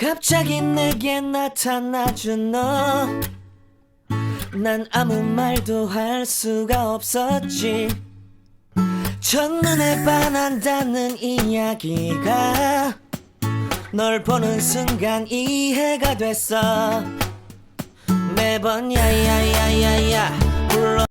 갑자기 내게 나타나준 너, 난 아무 말도 할 수가 없었지. 첫눈에 반한다는 이야기가 널 보는 순간 이해가 됐어. 매번 야야야야야 불러.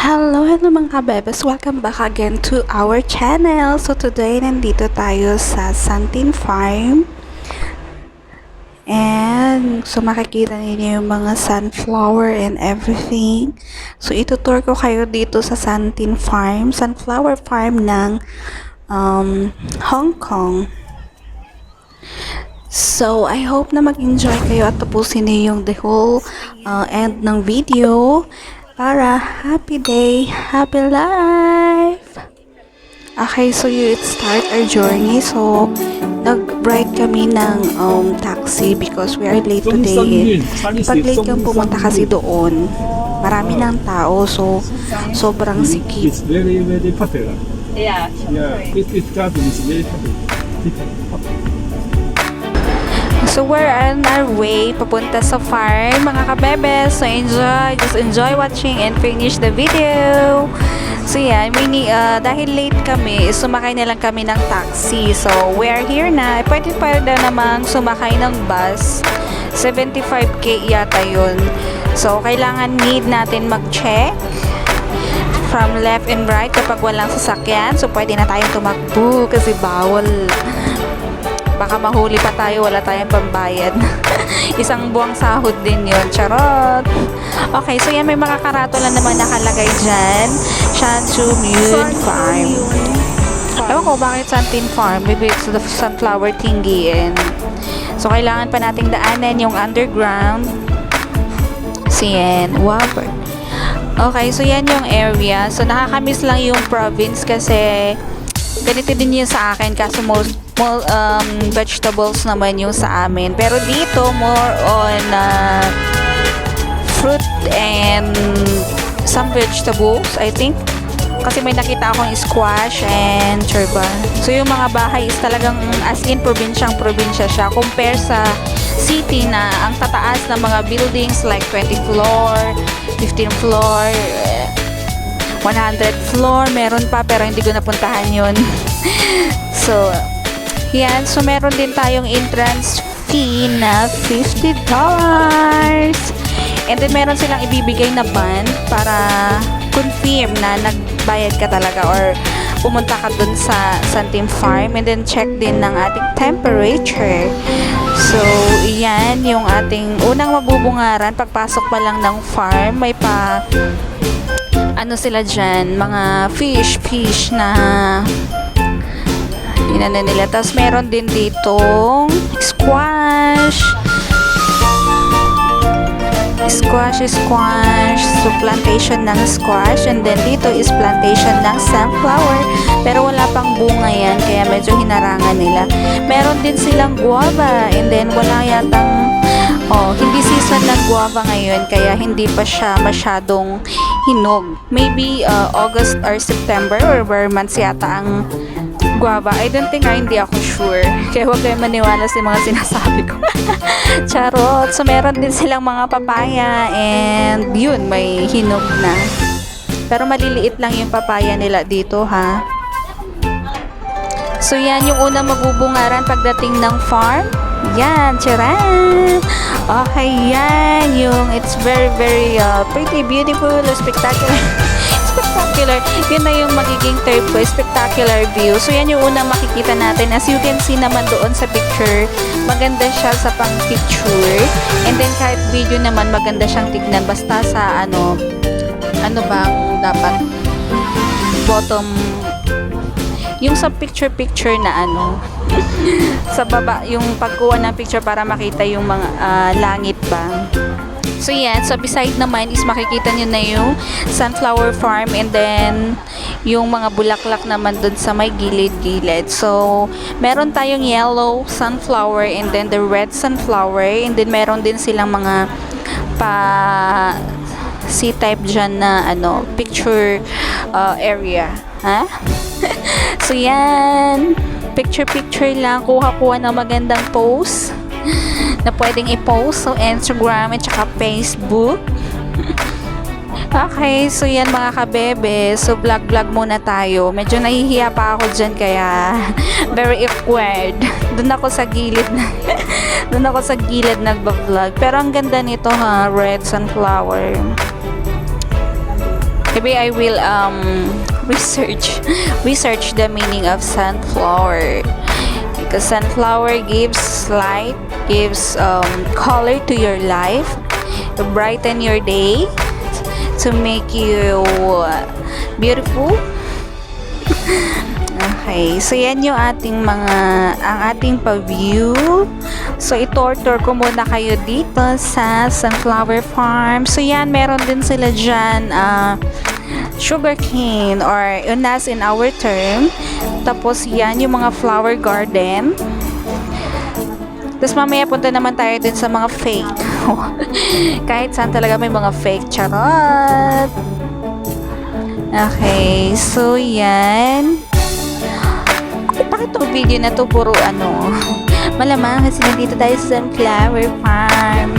Hello mga kabhebhes! Welcome back again to our channel. So today, nandito tayo sa Santin Farm. And so makikita ninyo yung mga sunflower and everything. So itutour ko kayo dito sa Santin Farm, sunflower farm ng Hong Kong. So I hope na mag-enjoy kayo at tapusin niyo yung the whole end ng video. Para happy day, happy life! Okay, so you start our journey. So, nag-ride kami ng taxi because we are late today. Pag late kang pumunta kasi doon, marami ng tao. So, sobrang sikip. It's very, very popular. Yeah. It's garden is very popular. So we're on our way papunta sa farm mga kabhebhes. So just enjoy watching and finish the video. So yeah, dahil late kami, sumakay na lang kami ng taxi. So we are here na. Pwede pa na namang sumakay ng bus. 75k yata yun. So kailangan need natin mag-check from left and right kapag walang sasakyan. So pwede na tayong tumakbo kasi bawal. Baka mahuli pa tayo, wala tayong pambayad. Isang buwang sahod din yun. Charot! Okay, so yan, may mga karatula naman nakalagay dyan. Shansu Mune Farm. Ewan ko bakit Santin Farm. Maybe it's the sunflower thingy. And so, kailangan pa nating daanan yung underground. So, yan. Wow. Okay, so yan yung area. So, nakakamiss lang yung province kasi ganito din yun sa akin. Kaso most vegetables naman yung sa amin. Pero dito, more on fruit and some vegetables, I think. Kasi may nakita akong squash and cherba. So, yung mga bahay is talagang as in probinsya siya. Compare sa city na ang tataas ng mga buildings like 20 floor, 15 floor, 100 floor. Meron pa pero hindi ko napuntahan yun. So, yan. So, meron din tayong entrance fee na $50. And then, meron silang ibibigay na band para confirm na nagbayad ka talaga or pumunta ka dun sa Santin Farm. And then, check din ng ating temperature. So, yan yung ating unang mabubungaran. Pagpasok pa lang ng farm, may pa ano sila dyan, mga fish na inano nila. Tapos meron din ditong squash. So plantation ng squash. And then dito is plantation ng sunflower. Pero wala pang bunga yan. Kaya medyo hinarangan nila. Meron din silang guava. And then wala yatang hindi season ng guava ngayon. Kaya hindi pa siya masyadong hinog. Maybe August or September or where months yata ang guava. I don't think hindi ako sure. Kaya huwag kayo maniwala sa mga sinasabi ko. Charot. So, meron din silang mga papaya and yun, may hinog na. Pero maliliit lang yung papaya nila dito, ha? So, yan yung unang mabubungaran pagdating ng farm. Yan, charan! Okay, yan. Yung it's very, very pretty, beautiful, spectacular. Spectacular. Yun na yung magiging third po, spectacular view. So, yan yung unang makikita natin. As you can see naman doon sa picture, maganda siya sa pang-picture. And then, kahit video naman, maganda siyang tignan. Basta sa ano bang dapat bottom Yung sa picture-picture na ano, sa baba, yung pagkuha ng picture para makita yung mga langit ba. So yan, so beside naman is makikita nyo na yung sunflower farm and then yung mga bulaklak naman dun sa may gilid-gilid. So, meron tayong yellow sunflower and then the red sunflower and then meron din silang mga pa C-type dyan na ano, picture area. Ha? So yan, picture-picture lang, kuha-kuha ng magandang pose na pwedeng i-post sa Instagram at saka Facebook. Okay, so yan mga kabebe. So vlog-vlog muna tayo. Medyo nahihiya pa ako dyan kaya very awkward. Doon ako sa gilid na doon ako sa gilid nagba-vlog. Pero ang ganda nito ha, red sunflower. Maybe I will research the meaning of sunflower. Because sunflower gives light, gives color to your life, to brighten your day, to make you beautiful. Okay, so yan yung ating ang ating pa-view. So ito-tour ko muna kayo dito sa sunflower farm. So yan, meron din sila dyan sugarcane or unas in our term. Tapos yan yung mga flower garden. Tapos mamaya punta naman tayo din sa mga fake. Kahit saan talaga may mga fake. Charot! Okay, so yan. Bakit itong video na to puro ano? Malamang kasi nandito tayo sa sunflower farm.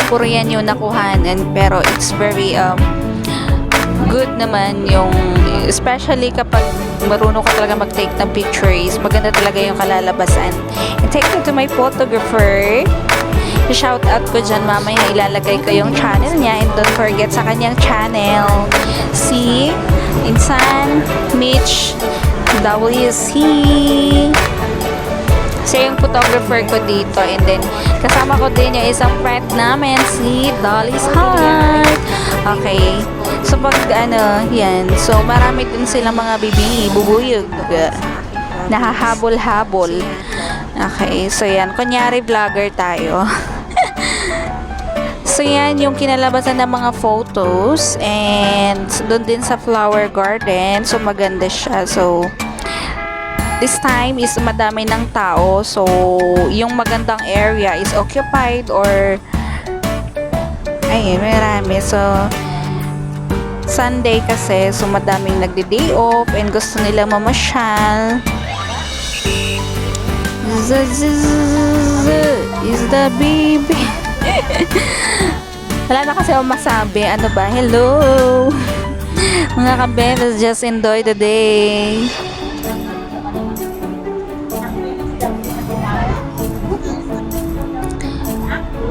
Puro yan yung nakuhanan. Pero it's very good naman yung, especially kapag marunong ka talaga mag-take ng pictures, maganda talaga yung kalalabasan. And thank you to my photographer. Shout out ko dyan, mamaya ilalagay ko yung channel niya, and don't forget sa kanyang channel, si Insan Mitch WC. Siya yung photographer ko dito, and then kasama ko din yung isang friend namin, si Dolly's Heart. Okay, so pag ano, yan, so marami din silang mga bibi, bubuyog, nahahabol-habol. Okay, so yan, kunyari vlogger tayo. So yan yung kinalabasan ng mga photos, and doon din sa flower garden, so maganda siya. So this time is madami ng tao, so yung magandang area is occupied or ayun, marami. So Sunday kasi, so madaming nagde-day off and gusto nila mamasyal. Is the baby. Wala na kasi ako masabi. Ano ba? Hello mga kabebhes, just enjoy the day.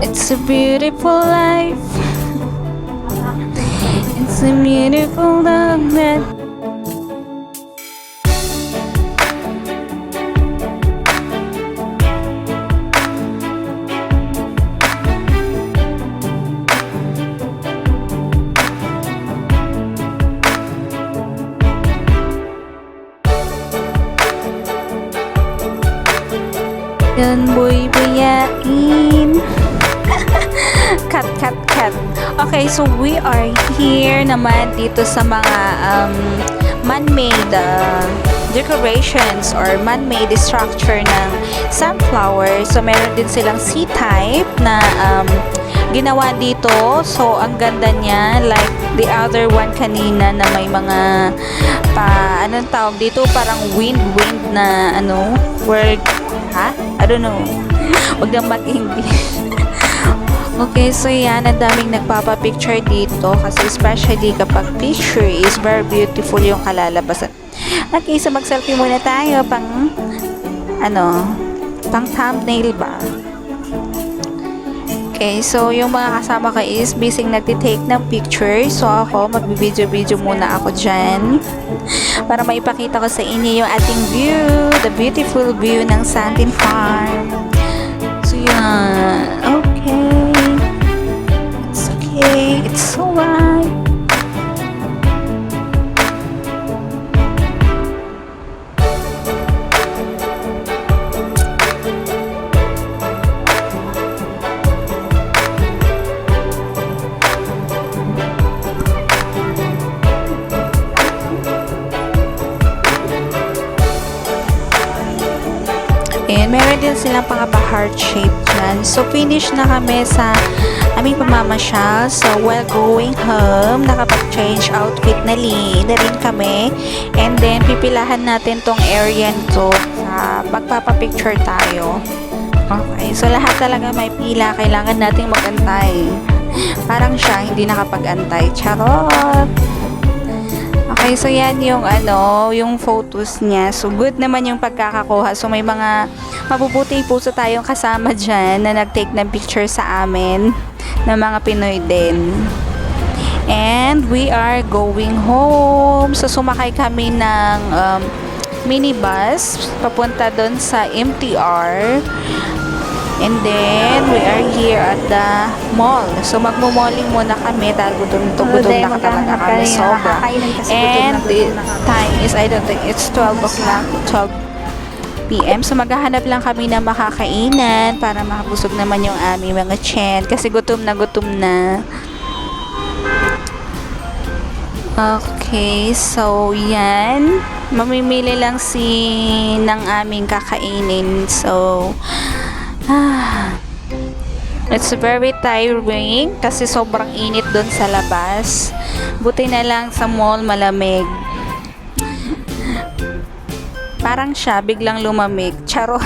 It's a beautiful life. It's a beautiful love that yan boy bayain. Cut. Okay, so we are here naman dito sa mga man-made decorations or man-made structure ng sunflower. So meron din silang C-type na ginawa dito. So ang ganda niya, like the other one kanina na may mga anong tawag dito, parang wind na ano word, ha? I don't know. Wag na mag-English. Okay, so yan, ang daming nagpapapicture dito kasi especially kapag picture is very beautiful yung kalalabasan. Okay, so mag-selfie muna tayo pang pang thumbnail ba? Okay, so yung mga kasama ko is busy nagtitake ng picture. So ako, magbibideo-video muna ako dyan para maipakita ko sa inyo yung ating view, the beautiful view ng Sandin Farm. So yan, okay. It's alright. meron silang pang-heart shape dyan. So, finish na kami sa aming pamamasyal. So, while going home, nakapag-change outfit na rin kami. And then, pipilahan natin tong area nito sa magpapapicture tayo. Okay, so lahat talaga may pila. Kailangan nating mag-antay. Parang siya, hindi nakapag-antay. Charot! Okay, so yan yung yung photos niya. So, good naman yung pagkakakuha. So, may mga mabubuting puso tayong kasama dyan na nag-take ng picture sa amin ng mga Pinoy din. And we are going home. So, sumakay kami ng minibus papunta doon sa MTR. And then, we are here at the mall. So, magmumalling muna kami dahil gutom na talaga kami sobra. And the time is, I don't think, it's 12 o'clock, 12 p.m. So, maghahanap lang kami na makakainan para makabusog naman yung aming mga tiyan. Kasi gutom na. Okay, so, yan. Mamimili lang ng aming kakainin. So, it's very tiring kasi sobrang init doon sa labas. Buti na lang sa mall malamig. Parang siya biglang lumamig. Charot.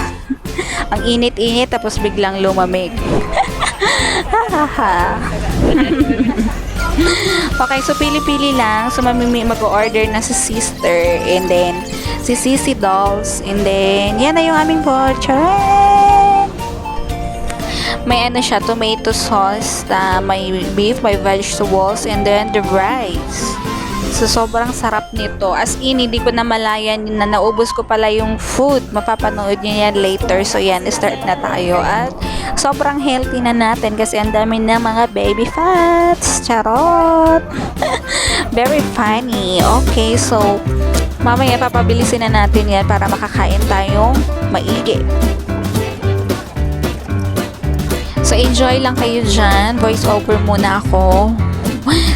Ang init-init tapos biglang lumamig. Okay, so pili-pili lang. So mag-order na si sister and then si Sisi Dolls and then yan na yung aming voucher. May siya, tomato sauce, may beef, may vegetables, and then the rice. So, sobrang sarap nito. As in, hindi ko na malayan na naubos ko pala yung food. Mapapanood nyo yan later. So, yan, start na tayo. At sobrang healthy na natin kasi ang dami na mga baby fats. Charot! Very funny. Okay, so, mamaya papabilisin na natin yan para makakain tayong maigi. So, enjoy lang kayo dyan. Voice over muna ako.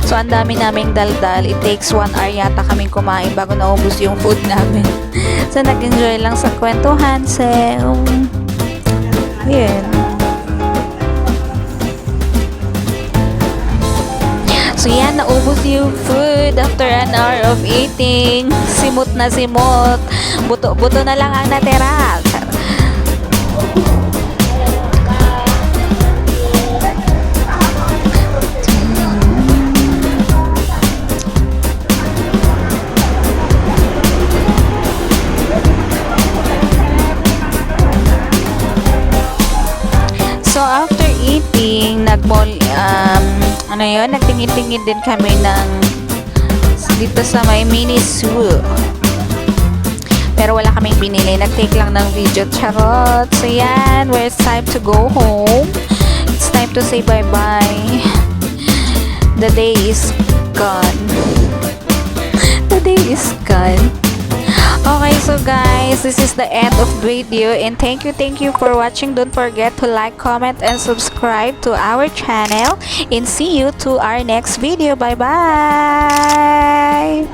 So, ang dami naming daldal. It takes 1 hour yata kaming kumain bago naubos yung food namin. So, nag-enjoy lang sa kwentuhan. So, yun. So, yan. Naubos yung food after an hour of eating. Simot na simot. Buto-buto na lang ang natira. So, after eating, nagtingin-tingin din kami dito sa may mini zoo. Pero wala kaming binili. Nag-take lang ng video. Charot. So, yan. It's time to go home. It's time to say bye-bye. The day is gone. The day is gone. Okay, so guys, this is the end of video and thank you for watching. Don't forget to like, comment, and subscribe to our channel and see you to our next video. Bye bye.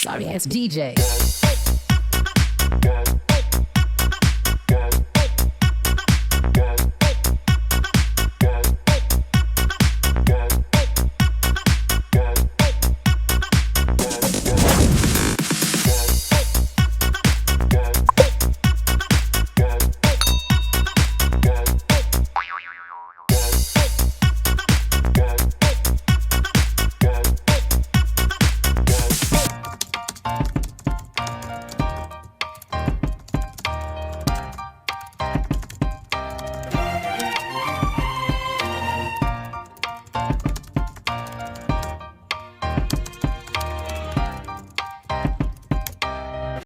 Sorry, it's DJ.